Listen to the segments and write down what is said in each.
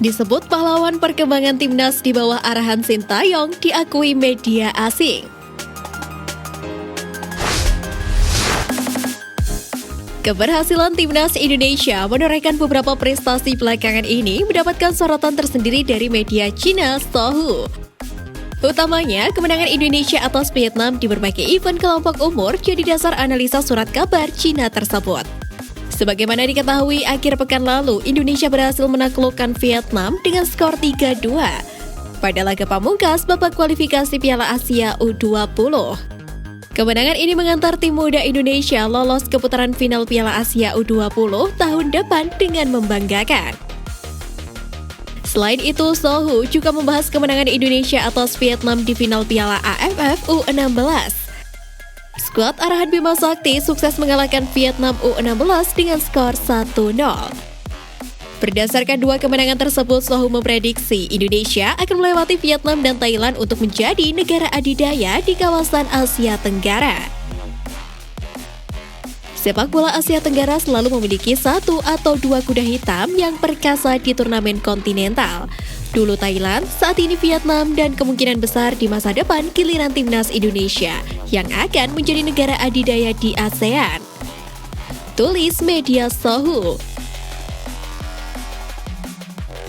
Disebut pahlawan perkembangan timnas di bawah arahan Sintayong diakui media asing. Keberhasilan timnas Indonesia menorehkan beberapa prestasi belakangan ini mendapatkan sorotan tersendiri dari media Cina Sohu. Utamanya, kemenangan Indonesia atas Vietnam di berbagai event kelompok umur jadi dasar analisa surat kabar Cina tersebut. Sebagaimana diketahui, akhir pekan lalu, Indonesia berhasil menaklukkan Vietnam dengan skor 3-2 pada laga pamungkas babak kualifikasi Piala Asia U20. Kemenangan ini mengantar tim muda Indonesia lolos ke putaran final Piala Asia U20 tahun depan dengan membanggakan. Selain itu, Sohu juga membahas kemenangan Indonesia atas Vietnam di final Piala AFF U16. Skuad arahan Bima Sakti sukses mengalahkan Vietnam U16 dengan skor 1-0. Berdasarkan dua kemenangan tersebut, Sohu memprediksi Indonesia akan melewati Vietnam dan Thailand untuk menjadi negara adidaya di kawasan Asia Tenggara. Sepak bola Asia Tenggara selalu memiliki satu atau dua kuda hitam yang perkasa di turnamen kontinental. Dulu Thailand, saat ini Vietnam, dan kemungkinan besar di masa depan giliran timnas Indonesia yang akan menjadi negara adidaya di ASEAN. Tulis media Sohu.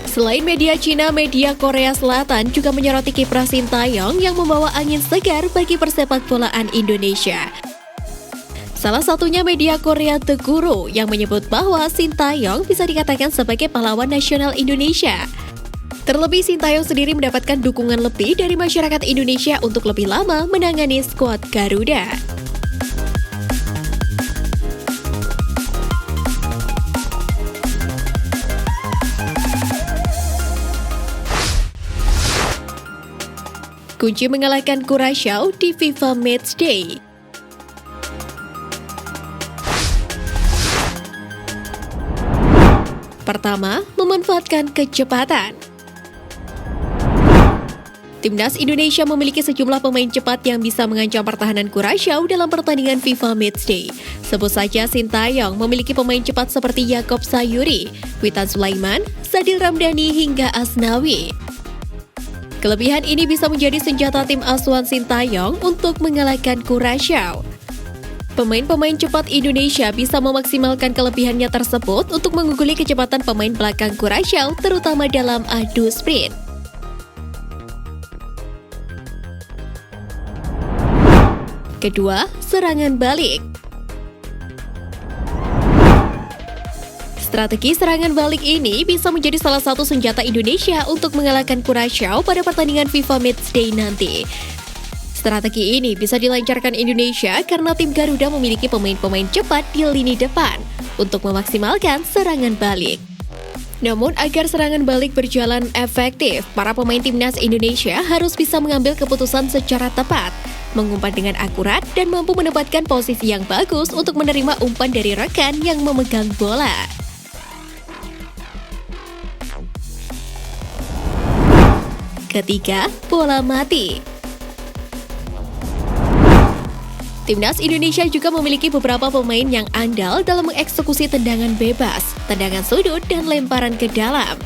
Selain media Cina, media Korea Selatan juga menyoroti kiprah Sintayong yang membawa angin segar bagi persepak bolaan Indonesia. Salah satunya media Korea The Guru yang menyebut bahwa Sintayong bisa dikatakan sebagai pahlawan nasional Indonesia. Terlebih, Sintayong sendiri mendapatkan dukungan lebih dari masyarakat Indonesia untuk lebih lama menangani skuad Garuda. Kunci mengalahkan Curaçao di FIFA Matchday. Pertama, memanfaatkan kecepatan. Timnas Indonesia memiliki sejumlah pemain cepat yang bisa mengancam pertahanan Curaçao dalam pertandingan FIFA Matchday. Sebut saja Sintayong memiliki pemain cepat seperti Yaakob Sayuri, Witan Sulaiman, Sadil Ramdhani hingga Asnawi. Kelebihan ini bisa menjadi senjata tim asuhan Sintayong untuk mengalahkan Curaçao. Pemain-pemain cepat Indonesia bisa memaksimalkan kelebihannya tersebut untuk mengungguli kecepatan pemain belakang Curaçao, terutama dalam adu sprint. Kedua, serangan balik. Strategi serangan balik ini bisa menjadi salah satu senjata Indonesia untuk mengalahkan Curaçao pada pertandingan FIFA Matchday nanti. Strategi ini bisa dilancarkan Indonesia karena tim Garuda memiliki pemain-pemain cepat di lini depan untuk memaksimalkan serangan balik. Namun, agar serangan balik berjalan efektif, para pemain timnas Indonesia harus bisa mengambil keputusan secara tepat, mengumpan dengan akurat, dan mampu menempatkan posisi yang bagus untuk menerima umpan dari rekan yang memegang bola. Ketiga, bola mati. Timnas Indonesia juga memiliki beberapa pemain yang andal dalam mengeksekusi tendangan bebas, tendangan sudut, dan lemparan ke dalam.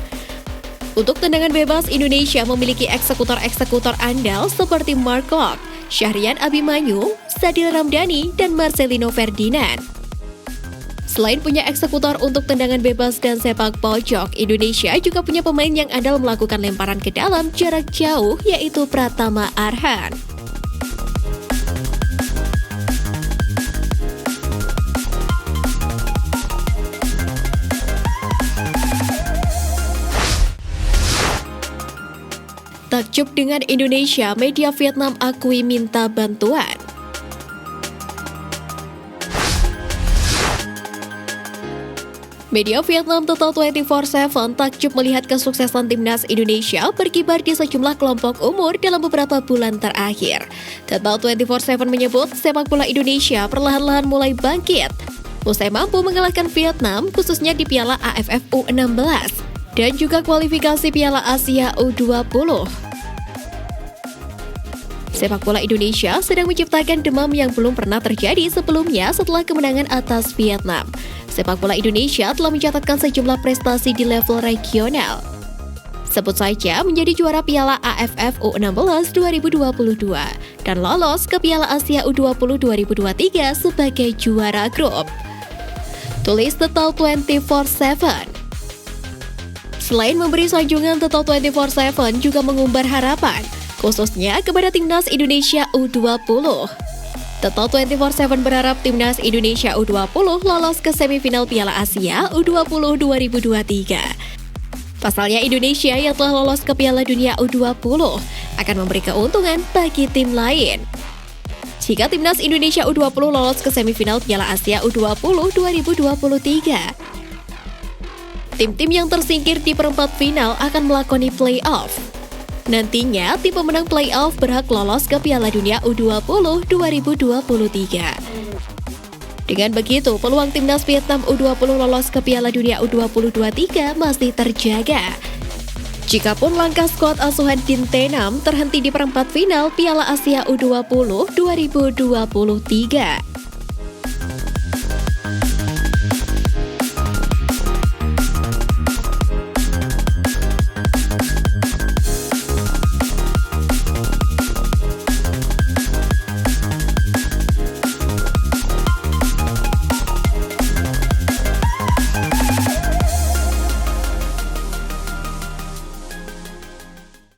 Untuk tendangan bebas, Indonesia memiliki eksekutor-eksekutor andal seperti Mark Klok, Syahrian Abimanyu, Sadil Ramdhani, dan Marcelino Ferdinand. Selain punya eksekutor untuk tendangan bebas dan sepak pojok, Indonesia juga punya pemain yang andal melakukan lemparan ke dalam jarak jauh, yaitu Pratama Arhan. Takjub dengan Indonesia, media Vietnam akui minta bantuan. Media Vietnam Total 24/7 takjub melihat kesuksesan timnas Indonesia berkibar di sejumlah kelompok umur dalam beberapa bulan terakhir. Total 24/7 menyebut sepak bola Indonesia perlahan-lahan mulai bangkit. Usai mampu mengalahkan Vietnam, khususnya di Piala AFF U16 dan juga kualifikasi Piala Asia U20. Sepak bola Indonesia sedang menciptakan demam yang belum pernah terjadi sebelumnya setelah kemenangan atas Vietnam. Sepak bola Indonesia telah mencatatkan sejumlah prestasi di level regional. Sebut saja menjadi juara Piala AFF U16 2022 dan lolos ke Piala Asia U20 2023 sebagai juara grup. Tulis Total 24/7. Selain memberi sanjungan, Total 24/7 juga mengumbar harapan, khususnya kepada Timnas Indonesia U20. Total 24/7 berharap Timnas Indonesia U20 lolos ke semifinal Piala Asia U20 2023. Pasalnya Indonesia yang telah lolos ke Piala Dunia U20 akan memberi keuntungan bagi tim lain. Jika Timnas Indonesia U20 lolos ke semifinal Piala Asia U20 2023, tim-tim yang tersingkir di perempat final akan melakoni play-off. Nantinya, tim pemenang play-off berhak lolos ke Piala Dunia U20 2023. Dengan begitu, peluang Timnas Vietnam U20 lolos ke Piala Dunia U20 23 masih terjaga. Jikapun langkah skuad asuhan Din Tae-nam terhenti di perempat final Piala Asia U20 2023.